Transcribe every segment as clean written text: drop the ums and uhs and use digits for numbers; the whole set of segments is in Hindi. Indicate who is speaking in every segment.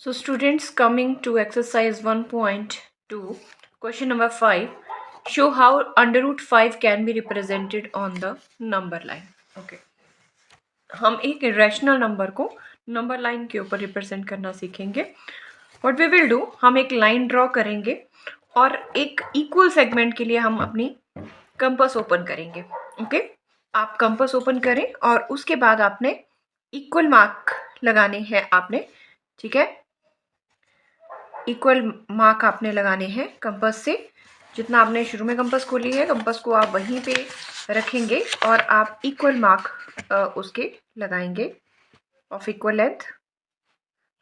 Speaker 1: So students, coming to exercise 1.2, question number 5, show how under root 5 can be represented on the number line. Okay. हम एक irrational नंबर को नंबर लाइन के ऊपर रिप्रेजेंट करना सीखेंगे. व्हाट वी विल डू, हम एक लाइन ड्रॉ करेंगे और एक इक्वल सेगमेंट के लिए हम अपनी कंपास ओपन करेंगे. ओके, आप कंपास ओपन करें और उसके बाद आपने इक्वल मार्क लगाने हैं आपने. ठीक है, इक्वल मार्क आपने लगाने हैं कंपास से. जितना आपने शुरू में कंपास खोली है, कंपास को आप वहीं पे रखेंगे और आप इक्वल मार्क उसके लगाएंगे ऑफ इक्वल लेंथ.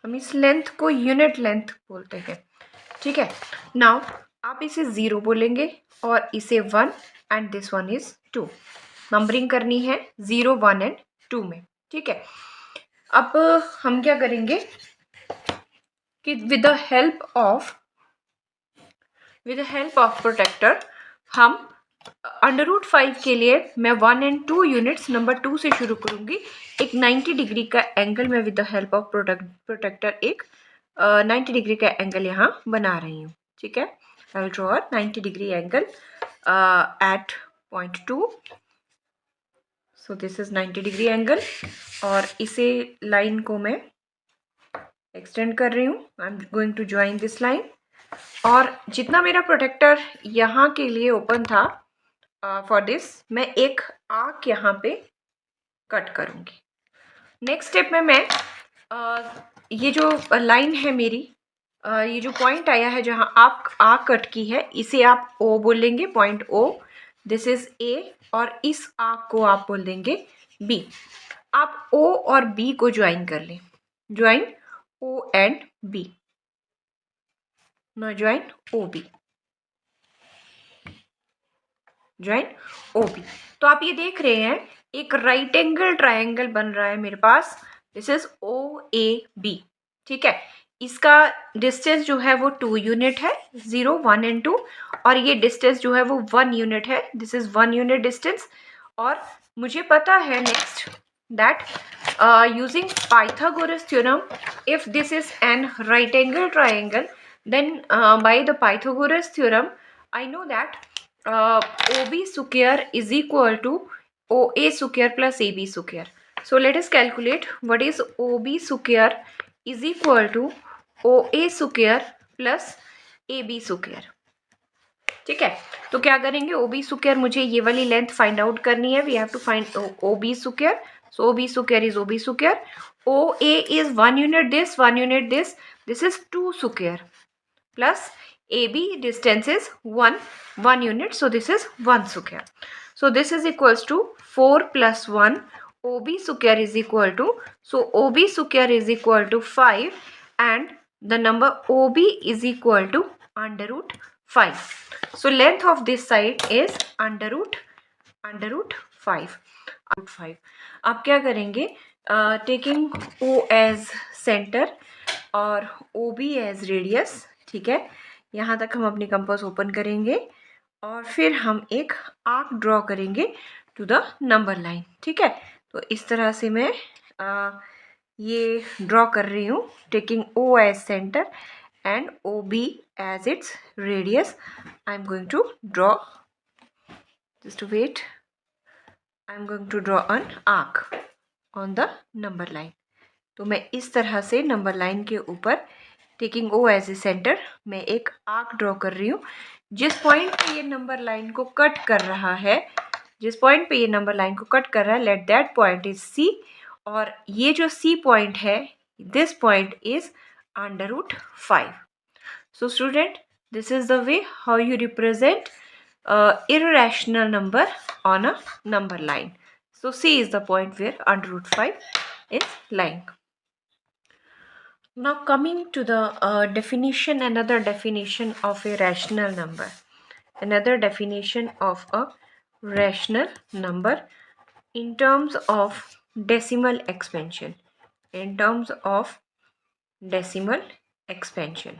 Speaker 1: हम इस लेंथ को यूनिट लेंथ बोलते हैं. ठीक है, नाउ आप इसे 0 बोलेंगे और इसे 1 and this one is 2. Numbering करनी है 0, 1 एंड 2 में. ठीक है, अब हम क्या करेंगे कि with the help of protractor हम अंडर रूट 5 के लिए मैं 1 एंड 2 यूनिट्स नंबर 2 से शुरू करूंगी. एक 90 डिग्री का एंगल मैं with the help of protractor एक 90 डिग्री का एंगल यहाँ बना रही हूँ. ठीक है, I will draw 90 degree angle at point 2. So this is 90 degree angle और इसे लाइन को मैं एक्सटेंड कर रही हूँ. I am going to join this line और जितना मेरा प्रोटेक्टर यहाँ के लिए ओपन था फॉर दिस, मैं एक आर्क यहाँ पे कट करूँगी. नेक्स्ट स्टेप में मैं ये जो लाइन है मेरी, ये जो पॉइंट आया है जहाँ आप आर्क कट की है, इसे आप ओ बोलेंगे, point O. This is A और इस आर्क को आप बोल देंगे बी. आप ओ और बी को ज्वाइन कर लें. Join O and B. Now join OB. Join OB. तो आप ये देख रहे हैं एक राइट एंगल ट्रायंगल बन रहा है मेरे पास. This is OAB. ठीक है, इसका डिस्टेंस जो है वो 2 यूनिट है, 0, 1 एंड 2. और ये डिस्टेंस जो है वो 1 यूनिट है. This is 1 unit distance. और मुझे पता है next that using Pythagoras theorem, if this is an right angle triangle, then by the Pythagoras theorem I know that OB square is equal to OA square plus AB square. So let us calculate what is OB square is equal to OA square plus AB square. ठीक है, तो क्या करेंगे, OB square मुझे ये वाली लेंथ फाइंड आउट करनी है. We have to find OB square. So OB square is OB square. OA is 1 unit this, 1 unit this. This is 2 square plus AB distance is 1 unit. So this is 1 square. So this is equals to 4 plus 1. OB square is equal to, so OB square is equal to 5 and the number OB is equal to under root 5. So length of this side is under root 5. आप क्या करेंगे, टेकिंग O एज सेंटर और OB एज रेडियस. ठीक है, यहाँ तक हम अपनी कंपास ओपन करेंगे और फिर हम एक आर्क ड्रॉ करेंगे टू द नंबर लाइन. ठीक है, तो इस तरह से मैं ये ड्रॉ कर रही हूँ, taking O as centre and OB as its radius. I am going to draw, just wait, I am going to draw an arc on the number line. तो मैं इस तरह से नंबर लाइन के ऊपर taking O as a centre मैं एक आर्क ड्रॉ कर रही हूँ. जिस पॉइंट पे ये नंबर लाइन को कट कर रहा है, let that point is C. और ये जो C पॉइंट है, this point is under root 5. So student, this is the way how you represent irrational number on a number line. So C is the point where under root 5 is lying. Now coming to the definition, another definition of a rational number. Another definition of a rational number in terms of decimal expansion. In terms of decimal expansion.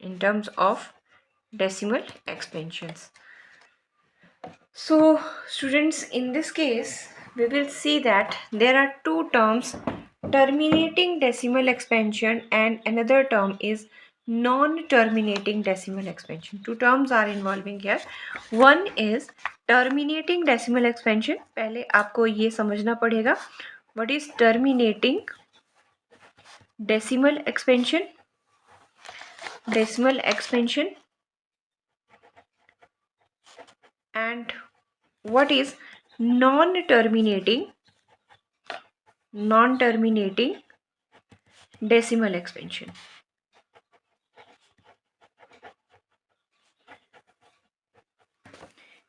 Speaker 1: In terms of decimal expansions. So students, in this case we will see that there are two terms terminating decimal expansion and another term is non-terminating decimal expansion. Two terms are involving here. One is terminating decimal expansion. पहले आपको ये समझना पड़ेगा what is terminating decimal expansion. Decimal expansion and what is non-terminating decimal expansion.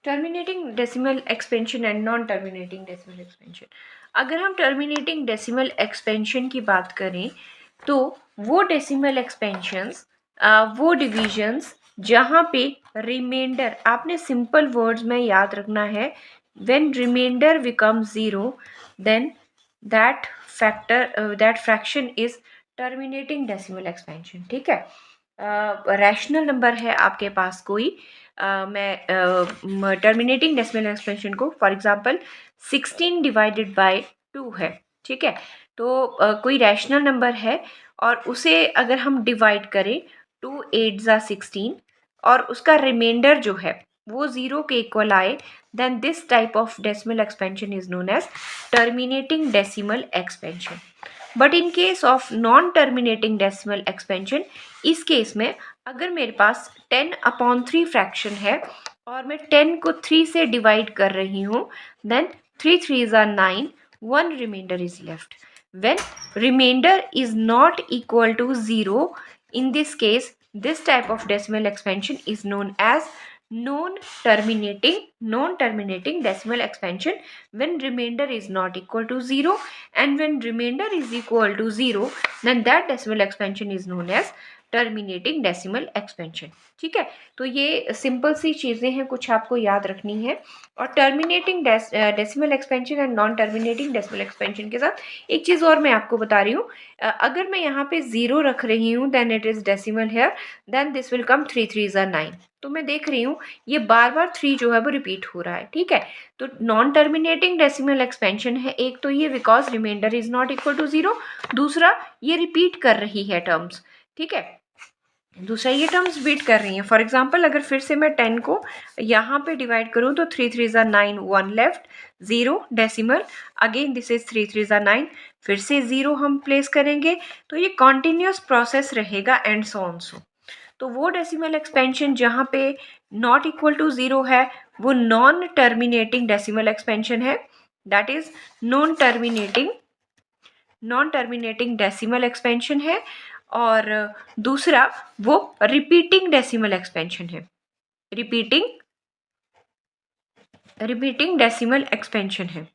Speaker 1: Terminating decimal expansion and non terminating decimal expansion. अगर हम टर्मिनेटिंग डेसिमल एक्सपेंशन की बात करें तो वो डेसिमल एक्सपेंशंस, वो डिविजन्स जहाँ पे रिमाइंडर, आपने सिंपल वर्ड्स में याद रखना है, when remainder becomes zero then that fraction is terminating decimal expansion. ठीक है. रैशनल नंबर है आपके पास कोई, मैं टर्मिनेटिंग डेसिमल एक्सपेंशन को फॉर एग्जांपल 16 डिवाइडेड बाय 2 है. ठीक है. तो कोई रैशनल नंबर है और उसे अगर हम डिवाइड करें 2 8 ज़ा 16 और उसका रिमाइंडर जो है वो ज़ीरो के इक्वल आए, then this type of decimal expansion is known as terminating decimal expansion. But in case of non terminating decimal expansion, इस केस में अगर मेरे पास 10/3 फ्रैक्शन है और मैं 10 को 3 से डिवाइड कर रही हूँ, देन 3 3 ज़ा 9, 1 remainder is left. When remainder is not equal to 0, in this case this type of decimal expansion is known as non-terminating decimal expansion when remainder is not equal to 0, and when remainder is equal to 0 then that decimal expansion is known as terminating decimal expansion. ठीक है. तो ये सिंपल सी चीज़ें हैं, कुछ आपको याद रखनी है. और terminating decimal expansion and non terminating decimal expansion के साथ एक चीज़ और मैं आपको बता रही हूँ. अगर मैं यहाँ पे 0 रख रही हूँ then it is decimal here, then this will come 3 3 ज़ा 9. तो मैं देख रही हूँ ये बार बार 3 जो है वो रिपीट हो रहा है. ठीक है. तो नॉन टर्मिनेटिंग डेसिमल एक्सपेंशन है एक तो ये because remainder is not equal to 0, दूसरा ये रिपीट कर रही है टर्म्स. ठीक है. दूसरा ये टर्म्स बीट कर रही हैं. फॉर एग्जांपल अगर फिर से मैं 10 को यहाँ पे डिवाइड करूँ तो 3 3 ज़ा 9, 1 left, 0 decimal, again this is 3 3 ज़ा 9, फिर से 0 हम प्लेस करेंगे. तो ये कॉन्टिन्यूस प्रोसेस रहेगा एंड सो ऑन सो. तो वो डेसिमल एक्सपेंशन जहाँ पे नॉट इक्वल टू 0 है वो नॉन टर्मिनेटिंग डेसिमल एक्सपेंशन है. That is non terminating decimal expansion है. और दूसरा वो रिपीटिंग डेसिमल एक्सपेंशन है. रिपीटिंग डेसिमल एक्सपेंशन है.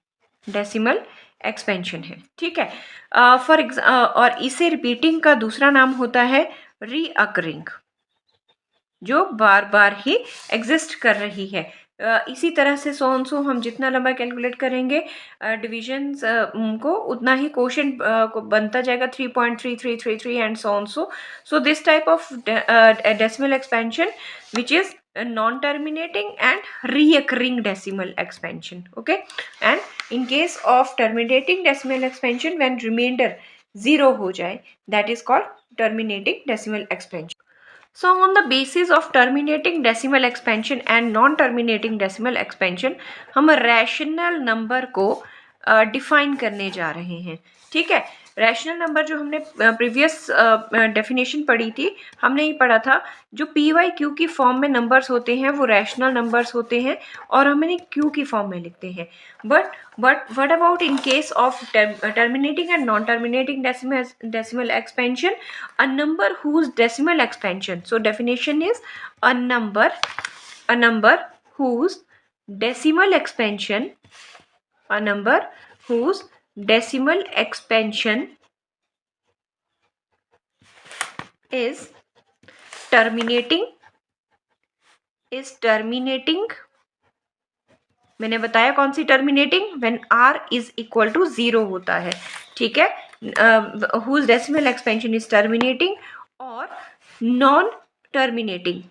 Speaker 1: डेसिमल एक्सपेंशन है. ठीक है. और इसे रिपीटिंग का दूसरा नाम होता है रीअकरिंग, जो बार बार ही एग्जिस्ट कर रही है. इसी तरह से सो ऑन सो हम जितना लंबा कैलकुलेट करेंगे डिविजन्स को उतना ही क्वोशंट को बनता जाएगा 3.3333 and so on so. So this type of decimal expansion which is non terminating and recurring decimal expansion. Okay. And in case of terminating decimal expansion when reminder 0 हो जाए that is called terminating decimal expansion. So on the basis of terminating decimal expansion and non-terminating decimal expansion, हम रैशनल नंबर को डिफाइन करने जा रहे हैं. ठीक है. रैशनल नंबर जो हमने प्रीवियस डेफिनेशन पढ़ी थी, हमने ये पढ़ा था जो पी वाई क्यू की फॉर्म में नंबर्स होते हैं वो रैशनल नंबर्स होते हैं और हम इन्हें क्यू की फॉर्म में लिखते हैं. But what about in case of terminating and non terminating decimal expansion, a number whose decimal expansion, so definition is a number whose decimal expansion is terminating. मैंने बताया कौन सी terminating, when r is equal to 0 होता है. ठीक है. whose decimal expansion is terminating और non terminating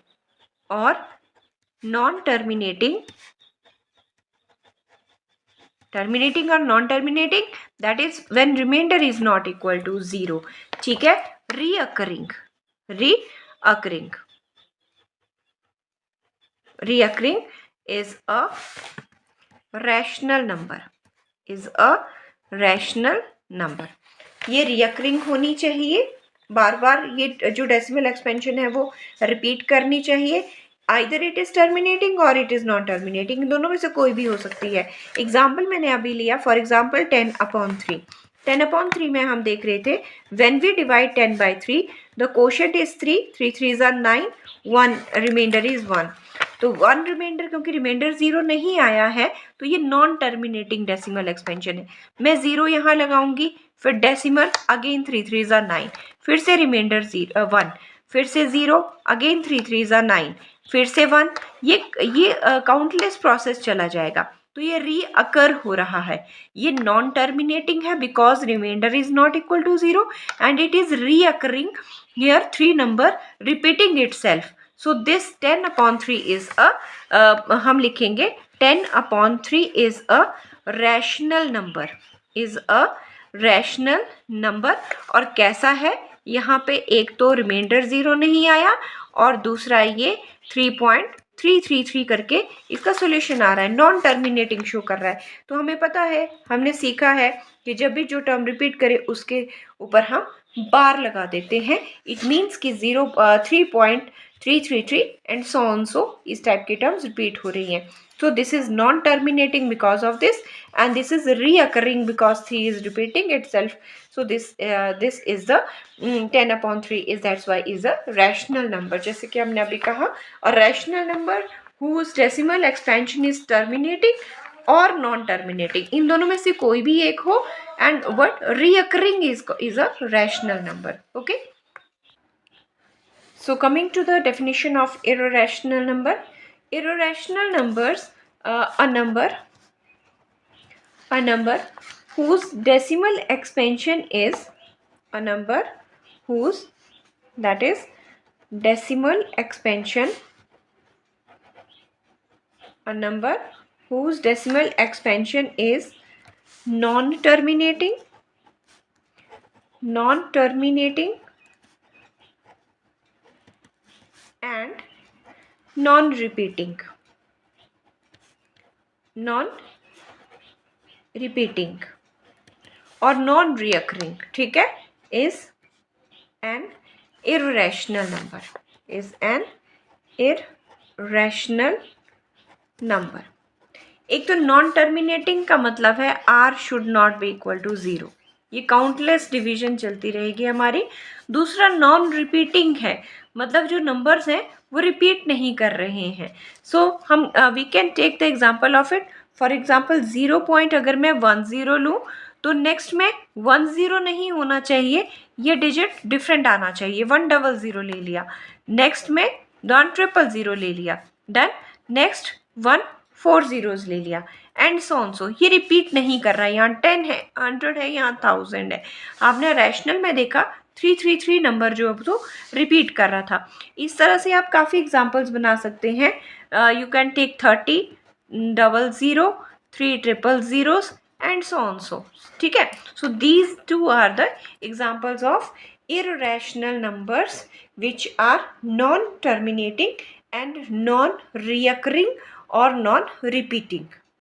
Speaker 1: टर्मिनेटिंग और non terminating, that is when remainder is not equal to 0. ठीक है. Recurring, recurring, recurring is a rational number, is a rational number. ये रीअकरिंग होनी चाहिए, बार बार ये जो डेसिमल एक्सपेंशन है वो रिपीट करनी चाहिए. आइदर इट इज टर्मिनेटिंग और इट इज नॉन टर्मिनेटिंग, इन दोनों में से कोई भी हो सकती है. एग्जाम्पल मैंने अभी लिया, फॉर एग्जाम्पल 10/3. 10/3 में हम देख रहे थे when we divide 10/3 the quotient is 3, 3 3 are 9, 1 remainder is 1. तो 1 रिमाइंडर, क्योंकि रिमाइंडर 0 नहीं आया है तो ये नॉन टर्मिनेटिंग डेसिमल एक्सपेंशन है. मैं 0 यहाँ लगाऊंगी, फिर डेसिमल, अगेन 3 3 are 9, फिर से रिमाइंडर 1, फिर से 0, अगेन 3 3 are 9, फिर से 1. ये काउंटलेस प्रोसेस चला जाएगा. तो ये रीअकर हो रहा है. ये नॉन टर्मिनेटिंग है because remainder is not equal to 0 and it is recurring here 3 number repeating itself. So this 10/3 is हम लिखेंगे 10/3 is a rational number, is a rational number. और कैसा है, यहाँ पे एक तो रिमाइंडर 0 नहीं आया और दूसरा ये 3.333 करके इसका सोल्यूशन आ रहा है, नॉन टर्मिनेटिंग शो कर रहा है. तो हमें पता है, हमने सीखा है कि जब भी जो टर्म रिपीट करे उसके ऊपर हम बार लगा देते हैं. इट मीन्स कि 3.333 एंड सो ऑन, सो इस टाइप के टर्म्स रिपीट हो रही हैं. So this is non-terminating because of this, and this is reoccurring because 3 is repeating itself. So this is the 10/3 is, that's why is a rational number. जैसे कि हमने अभी कहा, a rational number whose decimal expansion is terminating or non-terminating, इन दोनों में से कोई भी एक हो, and what reoccurring is a rational number. Okay. So coming to the definition of irrational number. Irrational numbers, a number whose decimal expansion is a number whose, that is decimal expansion, a number whose decimal expansion is non-terminating and non-repeating और non-reoccurring. ठीक है, is an irrational number, is an irrational number. एक तो नॉन टर्मिनेटिंग का मतलब है r should not be equal to 0, ये काउंटलेस डिवीजन चलती रहेगी हमारी. दूसरा नॉन रिपीटिंग है, मतलब जो नंबर्स हैं वो रिपीट नहीं कर रहे हैं. सो हम we can take the example of it. For example 0 point अगर मैं 10 लूँ तो नेक्स्ट में 10 नहीं होना चाहिए, ये डिजिट डिफरेंट आना चाहिए. 100 ले लिया, नेक्स्ट में 100 ले लिया, डन. नेक्स्ट 140 ले लिया एंड सो ऑन. सो ये रिपीट नहीं कर रहा है. यहाँ 10 है, 100 है, यहाँ 1000 है. आपने रैशनल में देखा 333 नंबर जो अब तो रिपीट कर रहा था. इस तरह से आप काफ़ी एग्जांपल्स बना सकते हैं. You can take 30, 00, 300 and so on. So ठीक है. So these two are the examples of irrational numbers which are non-terminating and non-reoccurring or non-repeating.